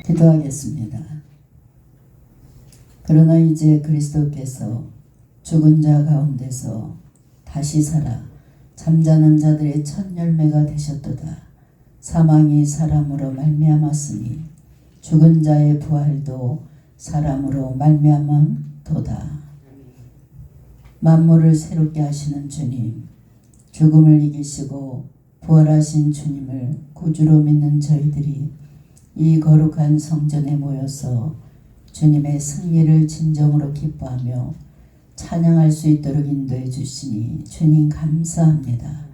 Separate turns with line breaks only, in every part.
기도하겠습니다. 그러나 이제 그리스도께서 죽은 자 가운데서 다시 살아 잠자는 자들의 첫 열매가 되셨도다. 사망이 사람으로 말미암았으니 죽은 자의 부활도 사람으로 말미암음도다. 만물을 새롭게 하시는 주님, 죽음을 이기시고 부활하신 주님을 구주로 믿는 저희들이 이 거룩한 성전에 모여서 주님의 승리를 진정으로 기뻐하며 찬양할 수 있도록 인도해 주시니 주님 감사합니다.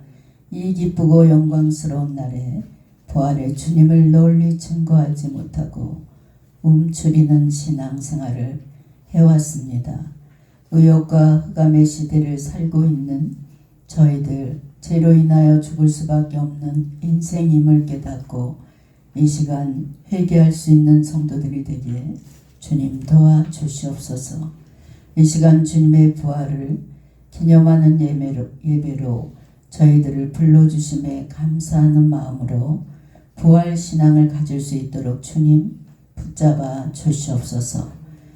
이 기쁘고 영광스러운 날에 부활의 주님을 널리 증거하지 못하고 움츠리는 신앙생활을 해왔습니다. 의욕과 흑암의 시대를 살고 있는 저희들, 죄로 인하여 죽을 수밖에 없는 인생임을 깨닫고 이 시간 회개할 수 있는 성도들이 되게 주님 도와주시옵소서. 이 시간 주님의 부활을 기념하는 예배로 저희들을 불러주심에 감사하는 마음으로 부활 신앙을 가질 수 있도록 주님 붙잡아 주시옵소서.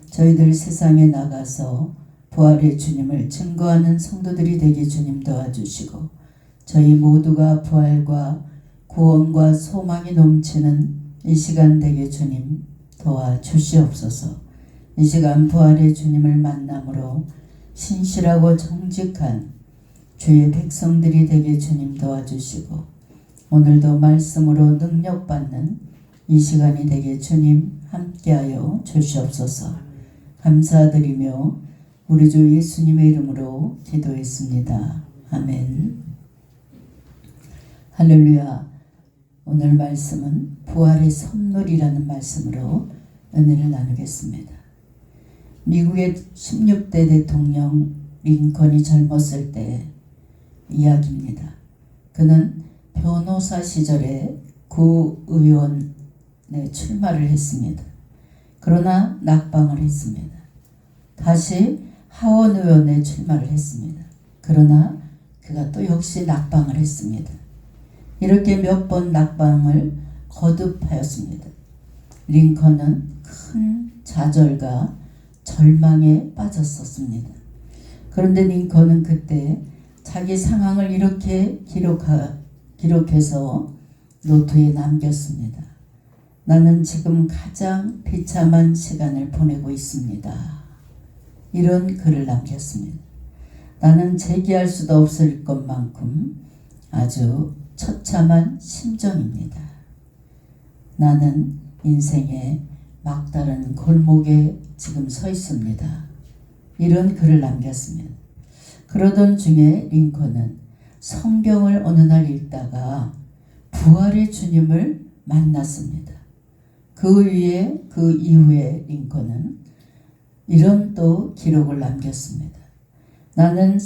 저희들 세상에 나가서 부활의 주님을 증거하는 성도들이 되게 주님 도와주시고 저희 모두가 부활과 구원과 소망이 넘치는 이 시간 되게 주님 도와주시옵소서. 이 시간 부활의 주님을 만남으로 신실하고 정직한 주의 백성들이 되게 주님 도와주시고 오늘도 말씀으로 능력받는 이 시간이 되게 주님 함께하여 주시옵소서. 감사드리며 우리 주 예수님의 이름으로 기도했습니다. 아멘. 할렐루야. 오늘 말씀은 부활의 선물이라는 말씀으로 은혜를 나누겠습니다. 미국의 16대 대통령 링컨이 젊었을 때 이야기입니다. 그는 변호사 시절에 구의원에 출마를 했습니다. 그러나 낙방을 했습니다. 다시 하원의원에 출마를 했습니다. 그러나 그가 또 역시 낙방을 했습니다. 이렇게 몇 번 낙방을 거듭하였습니다. 링컨은 큰 좌절과 절망에 빠졌었습니다. 그런데 링컨은 그때 자기 상황을 이렇게 기록해서 노트에 남겼습니다. 나는 지금 가장 비참한 시간을 보내고 있습니다. 이런 글을 남겼습니다. 나는 제기할 수도 없을 것만큼 아주 처참한 심정입니다. 나는 인생의 막다른 골목에 지금 서 있습니다. 이런 글을 남겼습니다. 그러던 중에 링컨은 성경을 어느 날 읽다가 부활의 주님을 만났습니다. 그 이후에 링컨은 이런 또 기록을 남겼습니다. 나는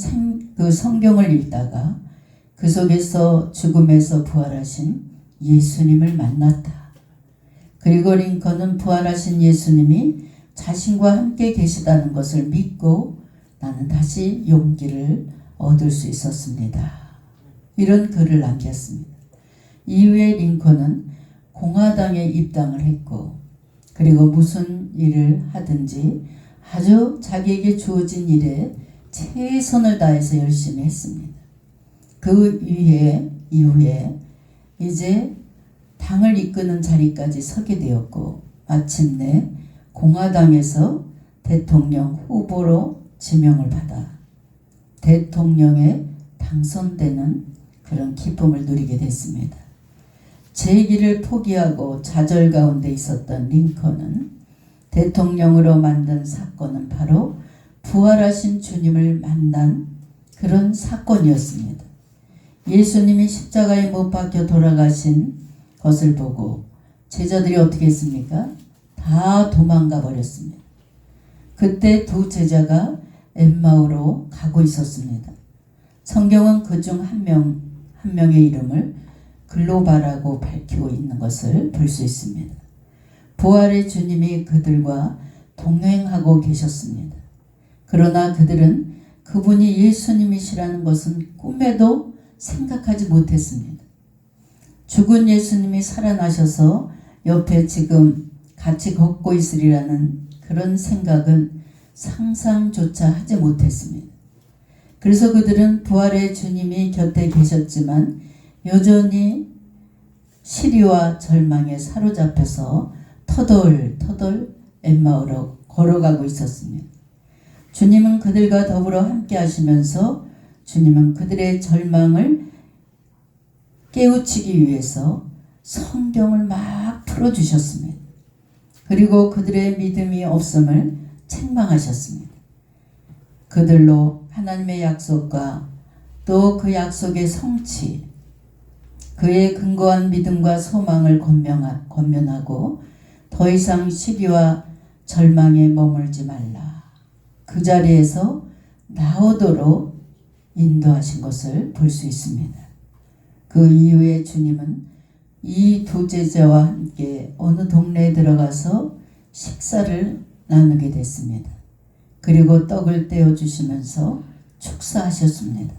그 성경을 읽다가 그 속에서 죽음에서 부활하신 예수님을 만났다. 그리고 링컨은 부활하신 예수님이 자신과 함께 계시다는 것을 믿고 나는 다시 용기를 얻을 수 있었습니다. 이런 글을 남겼습니다. 이후에 링컨은 공화당에 입당을 했고 그리고 무슨 일을 하든지 아주 자기에게 주어진 일에 최선을 다해서 열심히 했습니다. 그 이후에 이제 당을 이끄는 자리까지 서게 되었고 마침내 공화당에서 대통령 후보로 지명을 받아 대통령에 당선되는 그런 기쁨을 누리게 됐습니다. 재기를 포기하고 좌절 가운데 있었던 링컨은 대통령으로 만든 사건은 바로 부활하신 주님을 만난 그런 사건이었습니다. 예수님이 십자가에 못 박혀 돌아가신 것을 보고 제자들이 어떻게 했습니까? 다 도망가 버렸습니다. 그때 두 제자가 엠마오로 가고 있었습니다. 성경은 그중 한 명의 이름을 글로바라고 밝히고 있는 것을 볼 수 있습니다. 부활의 주님이 그들과 동행하고 계셨습니다. 그러나 그들은 그분이 예수님이시라는 것은 꿈에도 생각하지 못했습니다. 죽은 예수님이 살아나셔서 옆에 지금 같이 걷고 있으리라는 그런 생각은 상상조차 하지 못했습니다. 그래서 그들은 부활의 주님이 곁에 계셨지만 여전히 시리와 절망에 사로잡혀서 터덜터덜 엠마오로 걸어가고 있었습니다. 주님은 그들과 더불어 함께 하시면서 주님은 그들의 절망을 깨우치기 위해서 성경을 막 풀어주셨습니다. 그리고 그들의 믿음이 없음을 책망하셨습니다. 그들로 하나님의 약속과 또 그 약속의 성취, 그의 근거한 믿음과 소망을 권면하고 더 이상 시기와 절망에 머물지 말라. 그 자리에서 나오도록 인도하신 것을 볼 수 있습니다. 그 이후에 주님은 이 두 제자와 함께 어느 동네에 들어가서 식사를 나누게 됐습니다. 그리고 떡을 떼어주시면서 축사하셨습니다.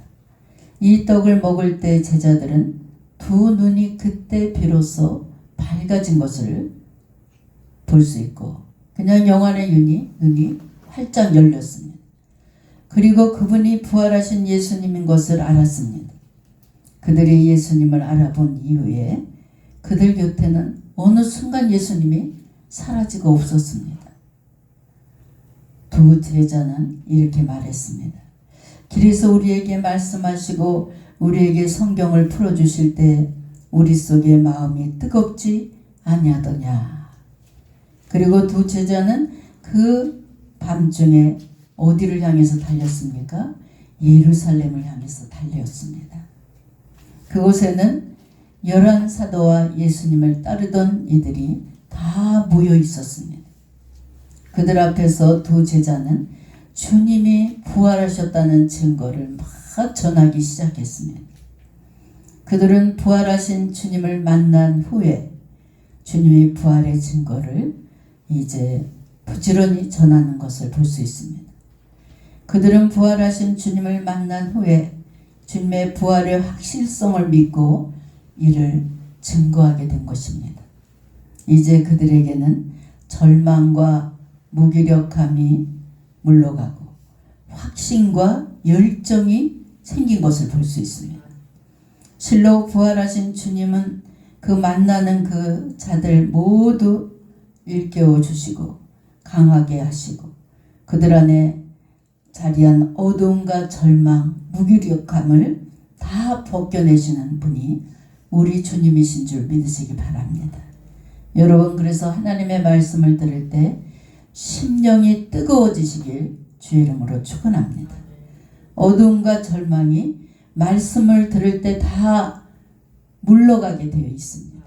이 떡을 먹을 때 제자들은 두 눈이 그때 비로소 밝아진 것을 볼 수 있고 그냥 영안의 눈이 활짝 열렸습니다. 그리고 그분이 부활하신 예수님인 것을 알았습니다. 그들이 예수님을 알아본 이후에 그들 곁에는 어느 순간 예수님이 사라지고 없었습니다. 두 제자는 이렇게 말했습니다. 길에서 우리에게 말씀하시고 우리에게 성경을 풀어주실 때 우리 속에 마음이 뜨겁지 아니하더냐. 그리고 두 제자는 그 밤중에 어디를 향해서 달렸습니까? 예루살렘을 향해서 달렸습니다. 그곳에는 11사도와 예수님을 따르던 이들이 다 모여 있었습니다. 그들 앞에서 두 제자는 주님이 부활하셨다는 증거를 막 전하기 시작했습니다. 그들은 부활하신 주님을 만난 후에 주님의 부활의 증거를 이제 부지런히 전하는 것을 볼 수 있습니다. 그들은 부활하신 주님을 만난 후에 주님의 부활의 확실성을 믿고 이를 증거하게 된 것입니다. 이제 그들에게는 절망과 무기력함이 물러가고 확신과 열정이 생긴 것을 볼 수 있습니다. 실로 부활하신 주님은 그 만나는 그 자들 모두 일깨워 주시고 강하게 하시고 그들 안에 자리한 어두움과 절망, 무기력함을 다 벗겨내시는 분이 우리 주님이신 줄 믿으시기 바랍니다. 여러분, 그래서 하나님의 말씀을 들을 때 심령이 뜨거워지시길 주의 이름으로 축원합니다. 어두움과 절망이 말씀을 들을 때 다 물러가게 되어 있습니다.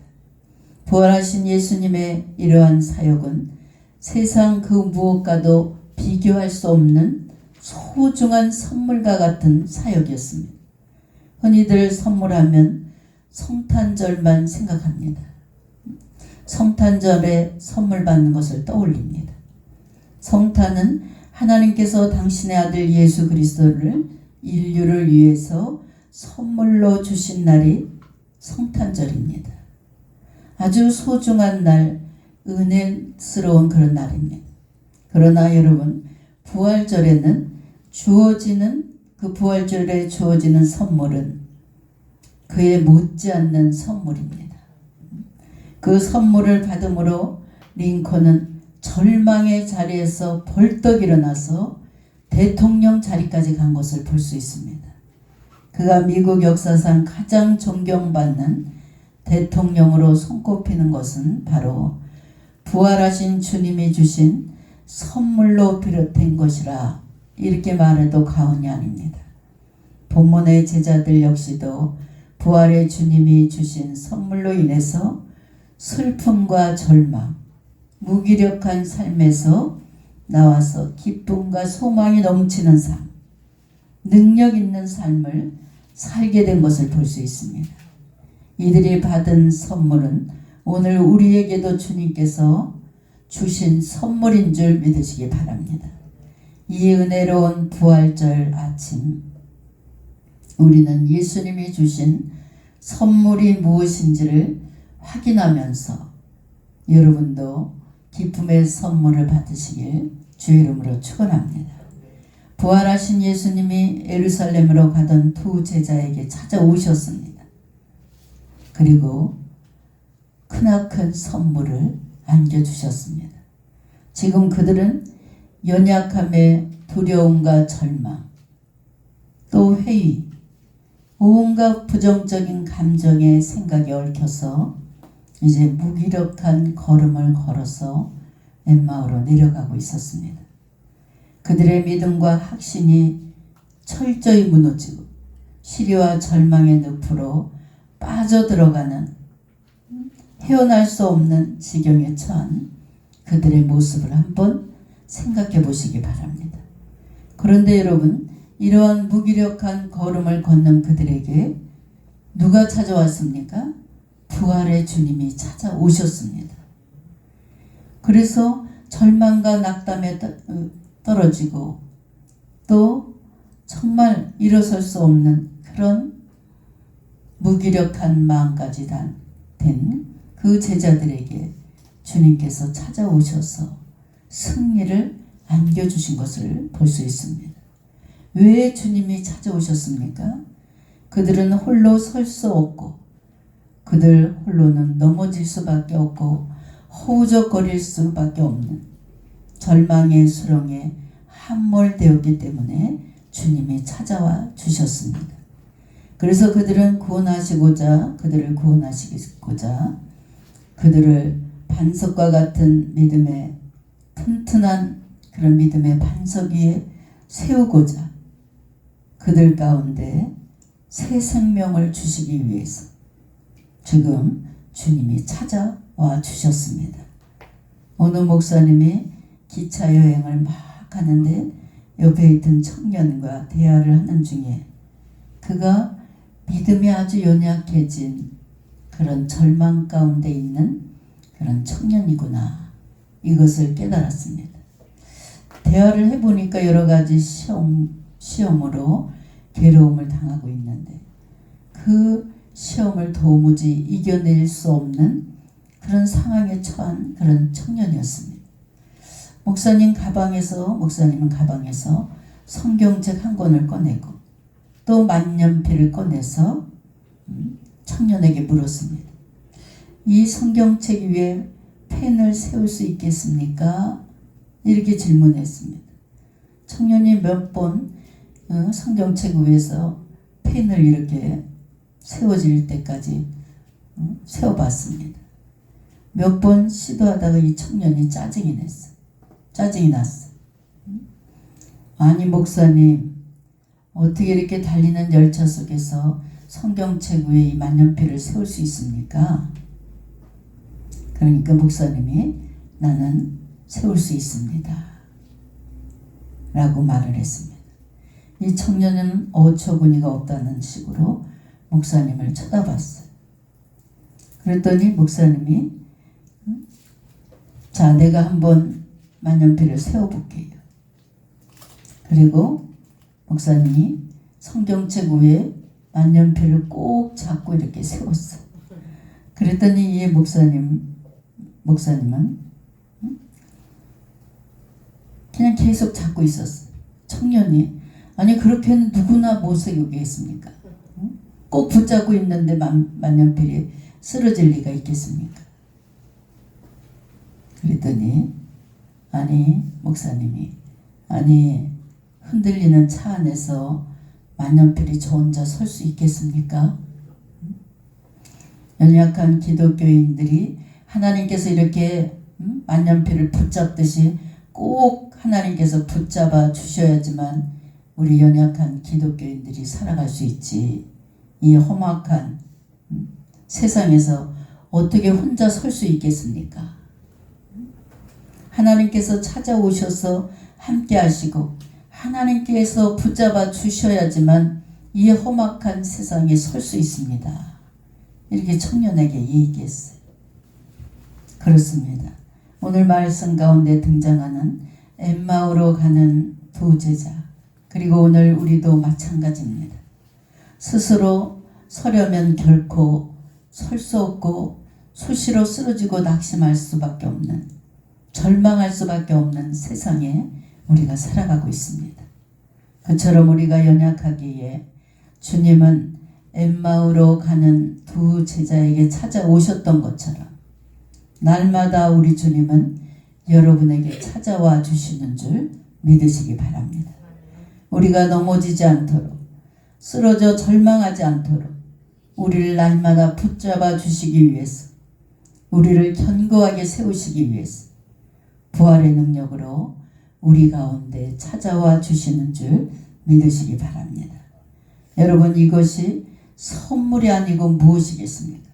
부활하신 예수님의 이러한 사역은 세상 그 무엇과도 비교할 수 없는 소중한 선물과 같은 사역이었습니다. 흔히들 선물하면 성탄절만 생각합니다. 성탄절에 선물 받는 것을 떠올립니다. 성탄은 하나님께서 당신의 아들 예수 그리스도를 인류를 위해서 선물로 주신 날이 성탄절입니다. 아주 소중한 날, 은혜스러운 그런 날입니다. 그러나 여러분, 부활절에는 그 부활절에 주어지는 선물은 그에 못지않는 선물입니다. 그 선물을 받음으로 링컨은 절망의 자리에서 벌떡 일어나서 대통령 자리까지 간 것을 볼 수 있습니다. 그가 미국 역사상 가장 존경받는 대통령으로 손꼽히는 것은 바로 부활하신 주님이 주신 선물로 비롯된 것이라 이렇게 말해도 과언이 아닙니다. 본문의 제자들 역시도 부활의 주님이 주신 선물로 인해서 슬픔과 절망, 무기력한 삶에서 나와서 기쁨과 소망이 넘치는 삶, 능력 있는 삶을 살게 된 것을 볼 수 있습니다. 이들이 받은 선물은 오늘 우리에게도 주님께서 주신 선물인 줄 믿으시기 바랍니다. 이 은혜로운 부활절 아침, 우리는 예수님이 주신 선물이 무엇인지를 확인하면서 여러분도 기쁨의 선물을 받으시길 주의 이름으로 축원합니다. 부활하신 예수님이 예루살렘으로 가던 두 제자에게 찾아오셨습니다. 그리고 크나큰 선물을 안겨주셨습니다. 지금 그들은 연약함의 두려움과 절망, 또 회의, 온갖 부정적인 감정의 생각에 얽혀서 이제 무기력한 걸음을 걸어서 엠마오로 내려가고 있었습니다. 그들의 믿음과 확신이 철저히 무너지고 시리와 절망의 늪으로 빠져들어가는 헤어날 수 없는 지경에 처한 그들의 모습을 한번 생각해 보시기 바랍니다. 그런데 여러분, 이러한 무기력한 걸음을 걷는 그들에게 누가 찾아왔습니까? 부활의 주님이 찾아오셨습니다. 그래서 절망과 낙담에 떨어지고 또 정말 일어설 수 없는 그런 무기력한 마음까지 된 그 제자들에게 주님께서 찾아오셔서 승리를 안겨주신 것을 볼 수 있습니다. 왜 주님이 찾아오셨습니까? 그들은 홀로 설 수 없고 그들 홀로는 넘어질 수밖에 없고 허우적거릴 수밖에 없는 절망의 수렁에 함몰되었기 때문에 주님이 찾아와 주셨습니다. 그래서 그들을 구원하시고자 그들을 반석과 같은 믿음의 튼튼한 그런 믿음의 반석 위에 세우고자 그들 가운데 새 생명을 주시기 위해서 지금 주님이 찾아와 주셨습니다. 어느 목사님이 기차 여행을 막 하는데 옆에 있던 청년과 대화를 하는 중에 그가 믿음이 아주 연약해진 그런 절망 가운데 있는 그런 청년이구나, 이것을 깨달았습니다. 대화를 해보니까 여러 가지 시험으로 괴로움을 당하고 있는데 그 시험을 도무지 이겨낼 수 없는 그런 상황에 처한 그런 청년이었습니다. 목사님은 가방에서 성경책 한 권을 꺼내고 또 만년필을 꺼내서 청년에게 물었습니다. 이 성경책 위에 펜을 세울 수 있겠습니까? 이렇게 질문했습니다. 청년이 몇 번 성경책 위에서 펜을 이렇게 세워질 때까지 세워봤습니다. 몇 번 시도하다가 이 청년이 짜증이 났어. 아니 목사님, 어떻게 이렇게 달리는 열차 속에서 성경책 위에 이 만년필을 세울 수 있습니까? 그러니까 목사님이 나는 세울 수 있습니다 라고 말을 했습니다. 이 청년은 어처구니가 없다는 식으로 목사님을 쳐다봤어요. 그랬더니 목사님이 자, 내가 한번 만년필을 세워볼게요. 그리고 목사님이 성경책 위에 만년필을 꼭 잡고 이렇게 세웠어요. 그랬더니 이 목사님은 그냥 계속 잡고 있었어요. 청년이 아니 그렇게는 누구나 못 세우겠습니까? 꼭 붙잡고 있는데 만년필이 쓰러질 리가 있겠습니까? 그랬더니 목사님이 흔들리는 차 안에서 만년필이 저 혼자 설 수 있겠습니까? 연약한 기독교인들이 하나님께서 이렇게 만년필을 붙잡듯이 꼭 하나님께서 붙잡아 주셔야지만 우리 연약한 기독교인들이 살아갈 수 있지. 이 험악한 세상에서 어떻게 혼자 설 수 있겠습니까? 하나님께서 찾아오셔서 함께 하시고 하나님께서 붙잡아 주셔야지만 이 험악한 세상에 설 수 있습니다. 이렇게 청년에게 얘기했어요. 그렇습니다. 오늘 말씀 가운데 등장하는 엠마오로 가는 두 제자, 그리고 오늘 우리도 마찬가지입니다. 스스로 서려면 결코 설 수 없고 수시로 쓰러지고 낙심할 수밖에 없는 절망할 수밖에 없는 세상에 우리가 살아가고 있습니다. 그처럼 우리가 연약하기에 주님은 엠마오로 가는 두 제자에게 찾아오셨던 것처럼 날마다 우리 주님은 여러분에게 찾아와 주시는 줄 믿으시기 바랍니다. 우리가 넘어지지 않도록, 쓰러져 절망하지 않도록 우리를 날마다 붙잡아 주시기 위해서, 우리를 견고하게 세우시기 위해서 부활의 능력으로 우리 가운데 찾아와 주시는 줄 믿으시기 바랍니다. 여러분, 이것이 선물이 아니고 무엇이겠습니까?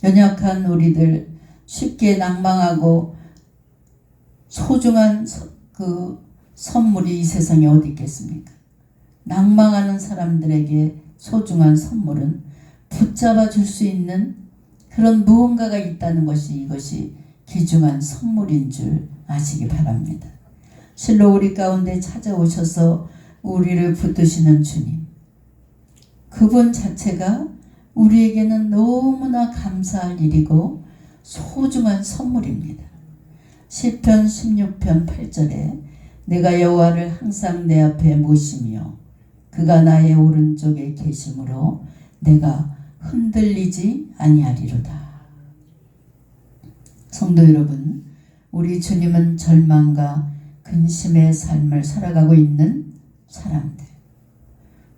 연약한 우리들, 쉽게 낭망하고 소중한 그 선물이 이 세상에 어디 있겠습니까? 낭망하는 사람들에게 소중한 선물은 붙잡아 줄 수 있는 그런 무언가가 있다는 것이, 이것이 귀중한 선물인 줄 아시기 바랍니다. 실로 우리 가운데 찾아오셔서 우리를 붙드시는 주님, 그분 자체가 우리에게는 너무나 감사할 일이고 소중한 선물입니다. 시편 16편 8절에 내가 여호와를 항상 내 앞에 모시며 그가 나의 오른쪽에 계심으로 내가 흔들리지 아니하리로다. 성도 여러분, 우리 주님은 절망과 근심의 삶을 살아가고 있는 사람들,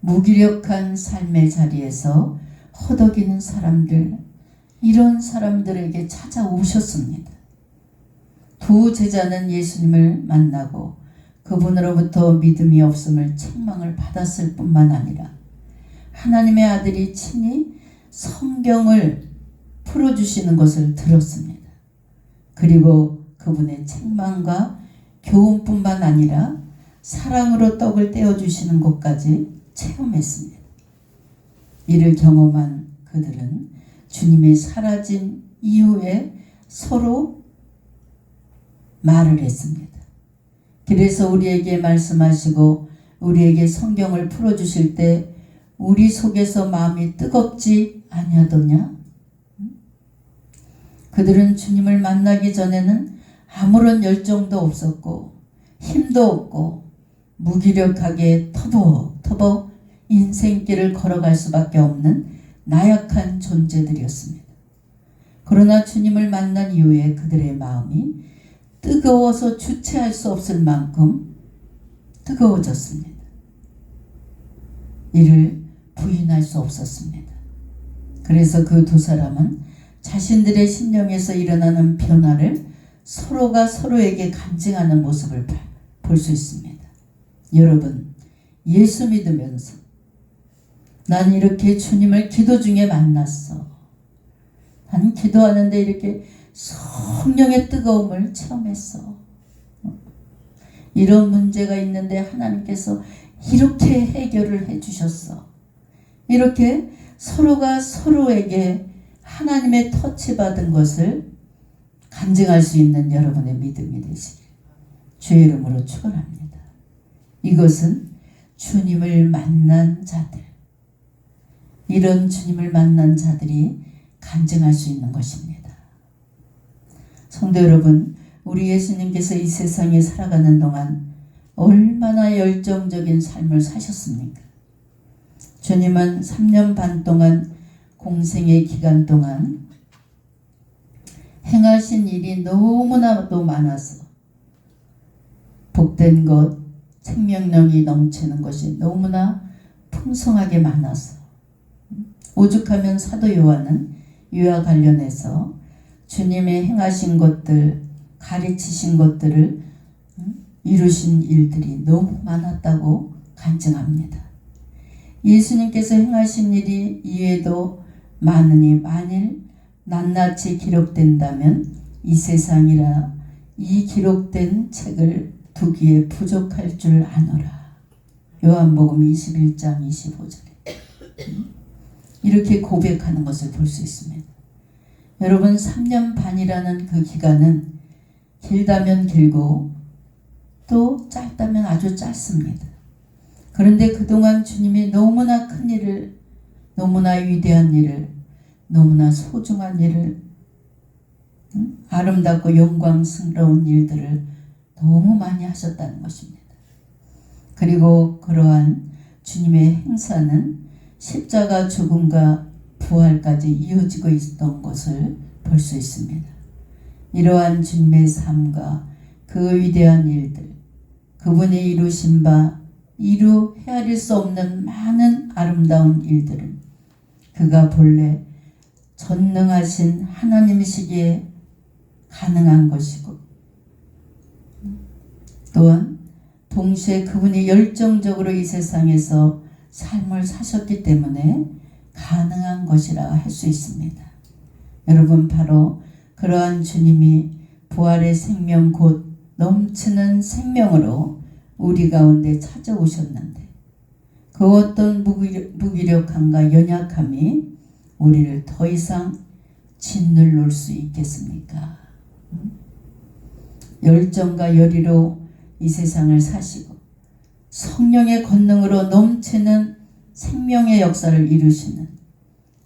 무기력한 삶의 자리에서 허덕이는 사람들, 이런 사람들에게 찾아오셨습니다. 두 제자는 예수님을 만나고 그분으로부터 믿음이 없음을 책망을 받았을 뿐만 아니라 하나님의 아들이 친히 성경을 풀어주시는 것을 들었습니다. 그리고 그분의 책망과 교훈뿐만 아니라 사랑으로 떡을 떼어주시는 것까지 체험했습니다. 이를 경험한 그들은 주님이 사라진 이후에 서로 말을 했습니다. 그래서 우리에게 말씀하시고 우리에게 성경을 풀어주실 때 우리 속에서 마음이 뜨겁지 아니하더냐? 그들은 주님을 만나기 전에는 아무런 열정도 없었고 힘도 없고 무기력하게 터벅터벅 인생길을 걸어갈 수밖에 없는 나약한 존재들이었습니다. 그러나 주님을 만난 이후에 그들의 마음이 뜨거워서 주체할 수 없을 만큼 뜨거워졌습니다. 이를 부인할 수 없었습니다. 그래서 그 두 사람은 자신들의 심령에서 일어나는 변화를 서로가 서로에게 간증하는 모습을 볼 수 있습니다. 여러분, 예수 믿으면서 난 이렇게 주님을 기도 중에 만났어. 나는 기도하는데 이렇게 성령의 뜨거움을 체험했어. 이런 문제가 있는데 하나님께서 이렇게 해결을 해주셨어. 이렇게 서로가 서로에게 하나님의 터치받은 것을 간증할 수 있는 여러분의 믿음이 되시길 주의 이름으로 축원합니다. 이것은 주님을 만난 자들, 이런 주님을 만난 자들이 간증할 수 있는 것입니다. 성도 여러분, 우리 예수님께서 이 세상에 살아가는 동안 얼마나 열정적인 삶을 사셨습니까? 주님은 3년 반 동안 공생의 기간 동안 행하신 일이 너무나도 많아서 복된 것, 생명력이 넘치는 것이 너무나 풍성하게 많아서 오죽하면 사도 요한은 이와 관련해서 주님의 행하신 것들, 가르치신 것들을 이루신 일들이 너무 많았다고 간증합니다. 예수님께서 행하신 일이 이외에도 많으니 만일 낱낱이 기록된다면 이 세상이라 이 기록된 책을 두기에 부족할 줄 아노라. 요한복음 21장 25절에 이렇게 고백하는 것을 볼 수 있습니다. 여러분, 3년 반이라는 그 기간은 길다면 길고 또 짧다면 아주 짧습니다. 그런데 그동안 주님이 너무나 큰 일을, 너무나 위대한 일을, 너무나 소중한 일을 아름답고 영광스러운 일들을 너무 많이 하셨다는 것입니다. 그리고 그러한 주님의 행사는 십자가 죽음과 부활까지 이어지고 있던 것을 볼 수 있습니다. 이러한 주님의 삶과 그 위대한 일들, 그분이 이루신 바 이루 헤아릴 수 없는 많은 아름다운 일들은 그가 본래 전능하신 하나님이시기에 가능한 것이고, 또한 동시에 그분이 열정적으로 이 세상에서 삶을 사셨기 때문에 가능한 것이라 할 수 있습니다. 여러분, 바로 그러한 주님이 부활의 생명 곧 넘치는 생명으로 우리 가운데 찾아오셨는데 그 어떤 무기력함과 연약함이 우리를 더 이상 짓눌릴 수 있겠습니까? 열정과 열의로 이 세상을 사시고 성령의 권능으로 넘치는 생명의 역사를 이루시는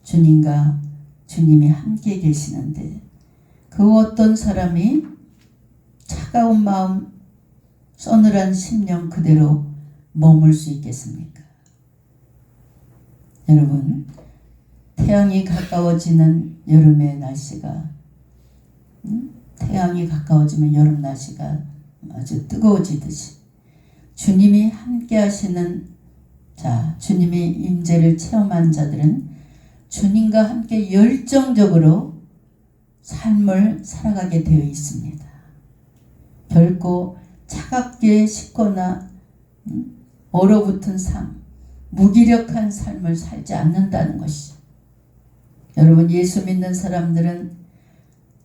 주님과 주님이 함께 계시는데 그 어떤 사람이 차가운 마음, 서늘한 심령 그대로 머물 수 있겠습니까? 여러분, 태양이 가까워지는 여름의 날씨가 태양이 가까워지면 여름 날씨가 아주 뜨거워지듯이 주님이 함께 하시는 자, 주님의 임재를 체험한 자들은 주님과 함께 열정적으로 삶을 살아가게 되어 있습니다. 결코 차갑게 식거나 얼어붙은 삶, 무기력한 삶을 살지 않는다는 것이, 여러분, 예수 믿는 사람들은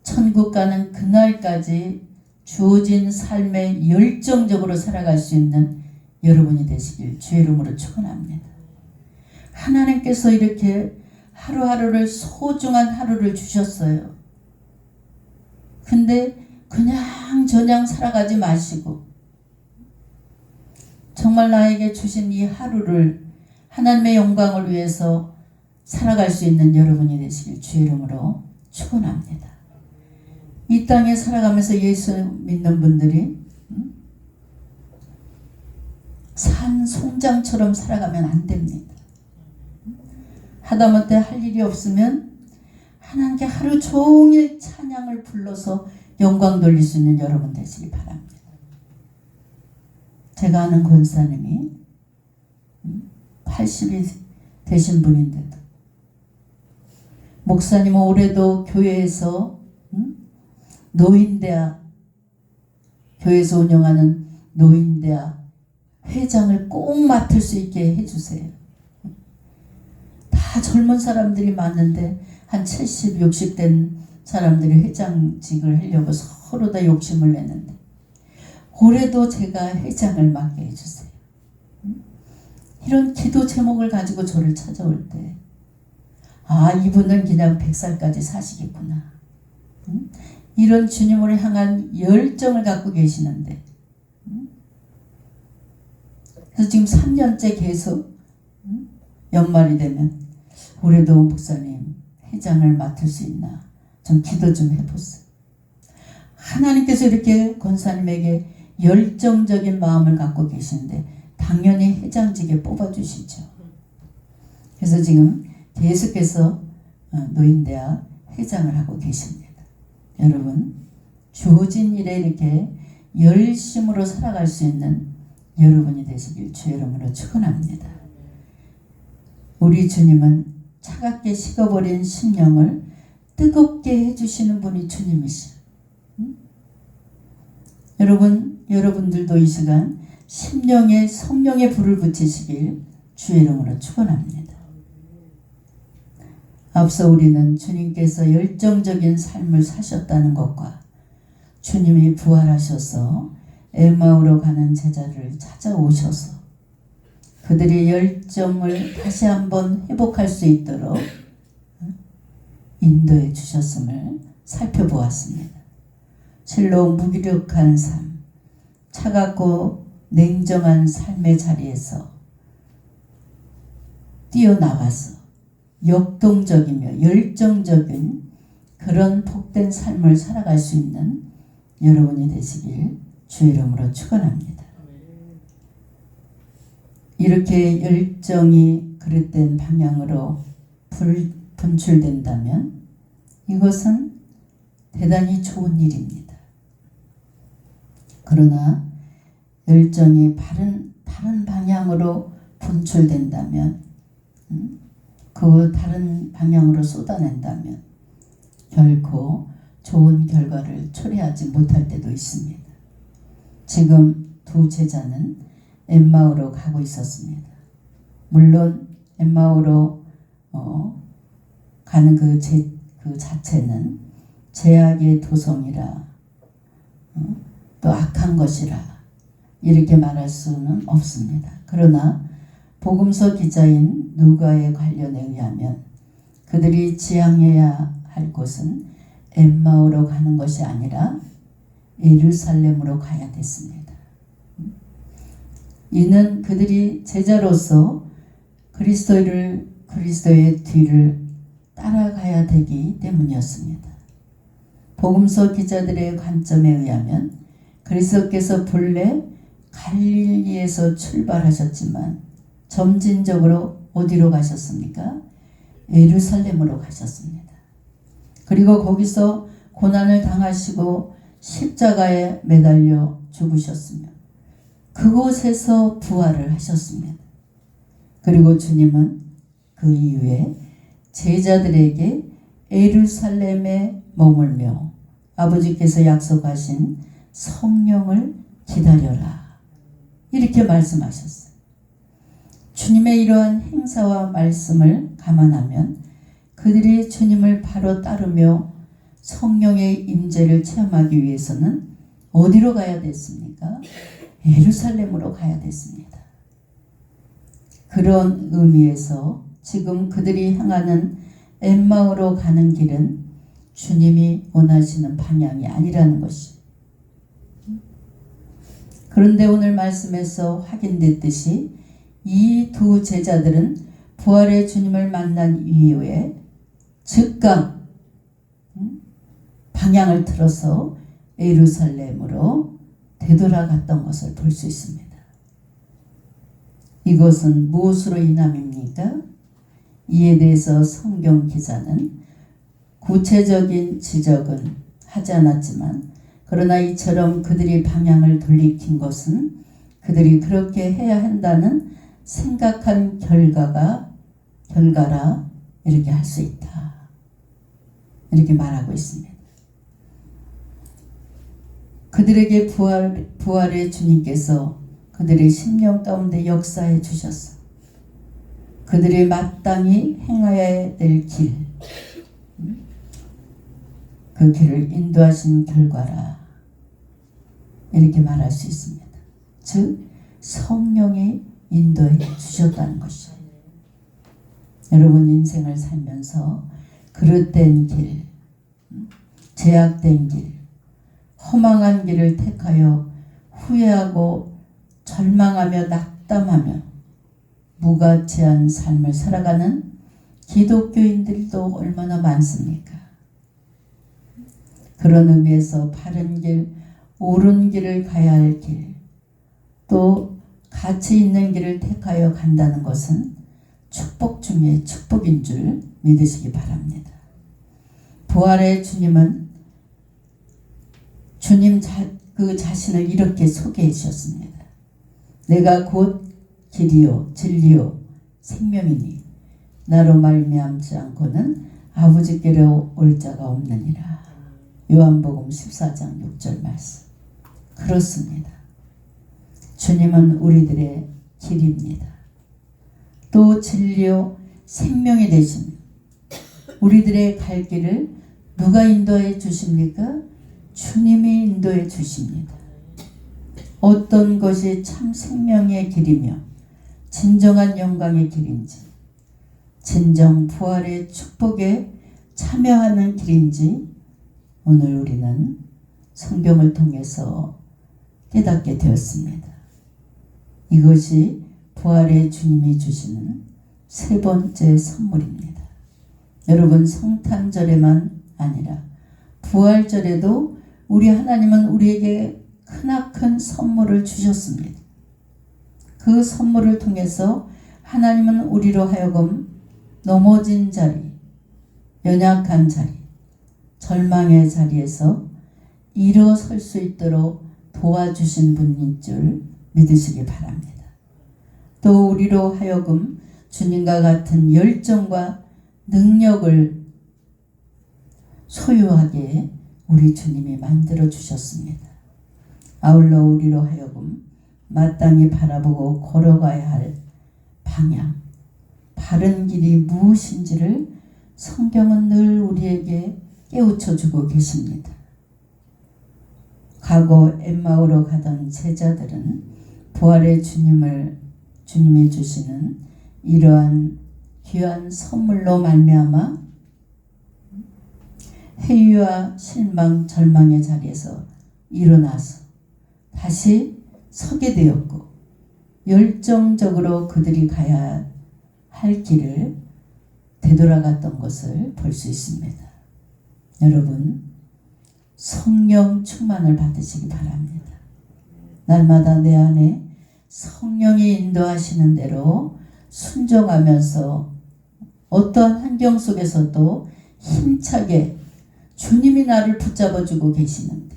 천국 가는 그날까지 주어진 삶에 열정적으로 살아갈 수 있는 여러분이 되시길 주의 이름으로 축원합니다. 하나님께서 이렇게 하루하루를 소중한 하루를 주셨어요. 근데 그냥 저냥 살아가지 마시고 정말 나에게 주신 이 하루를 하나님의 영광을 위해서 살아갈 수 있는 여러분이 되시길 주의 이름으로 축원합니다. 이 땅에 살아가면서 예수 믿는 분들이 산 송장처럼 살아가면 안 됩니다. 하다못해 할 일이 없으면 하나님께 하루 종일 찬양을 불러서 영광 돌릴 수 있는 여러분 되시기 바랍니다. 제가 아는 권사님이 80이 되신 분인데도 목사님은 올해도 교회에서 노인대학, 교회에서 운영하는 노인대학 회장을 꼭 맡을 수 있게 해주세요. 다 젊은 사람들이 많은데 한 70, 60 된 사람들이 회장직을 하려고 서로 다 욕심을 내는데 올해도 제가 회장을 맡게 해주세요. 이런 기도 제목을 가지고 저를 찾아올 때 아, 이분은 그냥 100살까지 사시겠구나. 이런 주님을 향한 열정을 갖고 계시는데 그래서 지금 3년째 계속 연말이 되면 올해도 목사님 회장을 맡을 수 있나 좀 기도 좀 해보세요. 하나님께서 이렇게 권사님에게 열정적인 마음을 갖고 계신데 당연히 회장직에 뽑아주시죠. 그래서 지금 계속해서 노인대학 회장을 하고 계십니다. 여러분, 주어진 일에 이렇게 열심으로 살아갈 수 있는 여러분이 되시길 주의 이름으로 축원합니다. 우리 주님은 차갑게 식어버린 심령을 뜨겁게 해주시는 분이 주님이시죠. 여러분들도 이 시간 심령에 성령의 불을 붙이시길 주의 이름으로 축원합니다. 앞서 우리는 주님께서 열정적인 삶을 사셨다는 것과 주님이 부활하셔서 엠마오로 가는 제자를 찾아오셔서 그들의 열정을 다시 한번 회복할 수 있도록 인도해 주셨음을 살펴보았습니다. 실로 무기력한 삶, 차갑고 냉정한 삶의 자리에서 뛰어나가서 역동적이며 열정적인 그런 복된 삶을 살아갈 수 있는 여러분이 되시길 주의 이름으로 축원합니다. 이렇게 열정이 그릇된 방향으로 분출된다면 이것은 대단히 좋은 일입니다. 그러나 열정이 다른 방향으로 분출된다면, 그 다른 방향으로 쏟아낸다면 결코 좋은 결과를 초래하지 못할 때도 있습니다. 지금 두 제자는 엠마오로 가고 있었습니다. 물론 엠마오로 가는 그 자체는 죄악의 도성이라 또 악한 것이라 이렇게 말할 수는 없습니다. 그러나 복음서 기자인 누가의 관련에 의하면 그들이 지향해야 할 곳은 엠마오로 가는 것이 아니라 예루살렘으로 가야 됐습니다. 이는 그들이 제자로서 그리스도의 뒤를 따라가야 되기 때문이었습니다. 복음서 기자들의 관점에 의하면 그리스도께서 본래 갈릴리에서 출발하셨지만 점진적으로 어디로 가셨습니까? 예루살렘으로 가셨습니다. 그리고 거기서 고난을 당하시고 십자가에 매달려 죽으셨으며 그곳에서 부활을 하셨습니다. 그리고 주님은 그 이후에 제자들에게 예루살렘에 머물며 아버지께서 약속하신 성령을 기다려라 이렇게 말씀하셨어요. 주님의 이러한 행사와 말씀을 감안하면 그들이 주님을 바로 따르며 성령의 임재를 체험하기 위해서는 어디로 가야 됐습니까? 예루살렘으로 가야 됐습니다. 그런 의미에서 지금 그들이 향하는 엠마오로 가는 길은 주님이 원하시는 방향이 아니라는 것이. 그런데 오늘 말씀에서 확인됐듯이 이 두 제자들은 부활의 주님을 만난 이후에 즉각 방향을 틀어서 예루살렘으로 되돌아갔던 것을 볼 수 있습니다. 이것은 무엇으로 인함입니까? 이에 대해서 성경 기자는 구체적인 지적은 하지 않았지만 그러나 이처럼 그들이 방향을 돌이킨 것은 그들이 그렇게 해야 한다는 생각한 결과라 이렇게 할 수 있다. 이렇게 말하고 있습니다. 그들에게 부활의 주님께서 그들의 심령 가운데 역사해 주셨어. 그들이 마땅히 행해야 될 길, 그 길을 인도하신 결과라 이렇게 말할 수 있습니다. 즉 성령이 인도해 주셨다는 것이에요. 여러분 인생을 살면서 그릇된 길, 제약된 길, 허망한 길을 택하여 후회하고 절망하며 낙담하며 무가치한 삶을 살아가는 기독교인들도 얼마나 많습니까? 그런 의미에서 바른 길, 옳은 길을 가야 할 길, 또 가치 있는 길을 택하여 간다는 것은 축복 중에 축복인 줄 믿으시기 바랍니다. 부활의 주님은 주님 그 자신을 이렇게 소개해 주셨습니다. 내가 곧 길이요 진리요 생명이니 나로 말미암지 않고는 아버지께로 올 자가 없느니라. 요한복음 14장 6절 말씀. 그렇습니다. 주님은 우리들의 길입니다. 또 진리요 생명이 되십니다. 우리들의 갈 길을 누가 인도해 주십니까? 주님이 인도해 주십니다. 어떤 것이 참 생명의 길이며 진정한 영광의 길인지, 진정 부활의 축복에 참여하는 길인지 오늘 우리는 성경을 통해서 깨닫게 되었습니다. 이것이 부활의 주님이 주시는 세 번째 선물입니다. 여러분 성탄절에만 아니라 부활절에도 우리 하나님은 우리에게 크나큰 선물을 주셨습니다. 그 선물을 통해서 하나님은 우리로 하여금 넘어진 자리, 연약한 자리, 절망의 자리에서 일어설 수 있도록 도와주신 분인 줄 믿으시기 바랍니다. 또 우리로 하여금 주님과 같은 열정과 능력을 소유하게 우리 주님이 만들어 주셨습니다. 아울러 우리로 하여금 마땅히 바라보고 걸어가야 할 방향, 바른 길이 무엇인지를 성경은 늘 우리에게 깨우쳐 주고 계십니다. 과거 엠마오로 가던 제자들은 부활의 주님이 주시는 이러한 귀한 선물로 말미암아 회의와 실망, 절망의 자리에서 일어나서 다시 서게 되었고 열정적으로 그들이 가야 할 길을 되돌아갔던 것을 볼 수 있습니다. 여러분, 성령 충만을 받으시기 바랍니다. 날마다 내 안에 성령이 인도하시는 대로 순종하면서 어떠한 환경 속에서도 힘차게 주님이 나를 붙잡아주고 계시는데,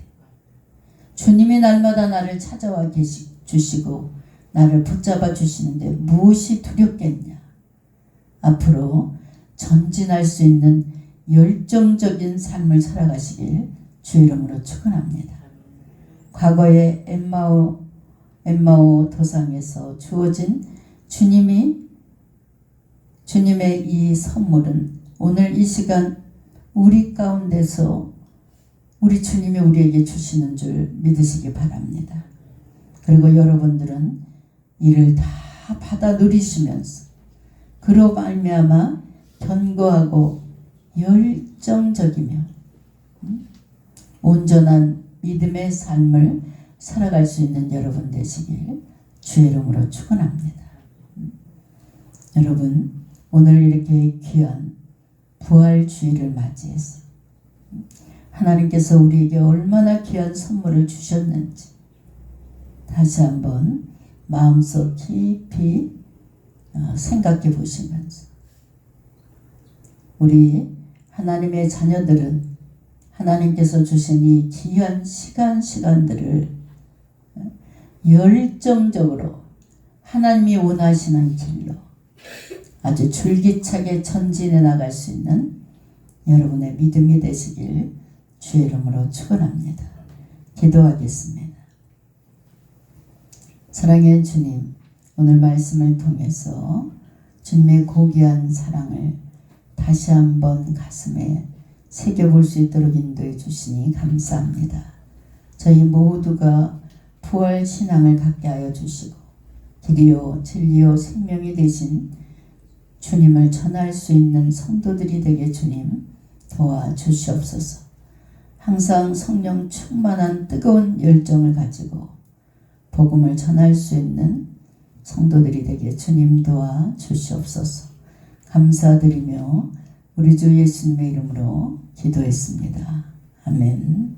주님이 날마다 나를 찾아와 주시고 나를 붙잡아 주시는데 무엇이 두렵겠냐. 앞으로 전진할 수 있는 열정적인 삶을 살아가시길 주 이름으로 축원합니다. 과거의 엠마오 도상에서 주어진 주님의 이 선물은 오늘 이 시간 우리 가운데서 우리 주님이 우리에게 주시는 줄 믿으시기 바랍니다. 그리고 여러분들은 이를 다 받아 누리시면서 그로 말미암아 견고하고 열정적이며 온전한 믿음의 삶을 살아갈 수 있는 여러분 되시길 주의 이름으로 축원합니다. 여러분, 오늘 이렇게 귀한 부활주의를 맞이해서 하나님께서 우리에게 얼마나 귀한 선물을 주셨는지 다시 한번 마음속 깊이 생각해 보시면서 우리 하나님의 자녀들은 하나님께서 주신 이 귀한 시간들을 열정적으로 하나님이 원하시는 길로 아주 줄기차게 전진해 나갈 수 있는 여러분의 믿음이 되시길 주의 이름으로 축원합니다. 기도하겠습니다. 사랑의 주님, 오늘 말씀을 통해서 주님의 고귀한 사랑을 다시 한번 가슴에 새겨볼 수 있도록 인도해 주시니 감사합니다. 저희 모두가 부활 신앙을 갖게 하여 주시고 길이요 진리요 생명이 되신 주님을 전할 수 있는 성도들이 되게 주님 도와주시옵소서. 항상 성령 충만한 뜨거운 열정을 가지고 복음을 전할 수 있는 성도들이 되게 주님 도와주시옵소서. 감사드리며 우리 주 예수님의 이름으로 기도했습니다. 아멘.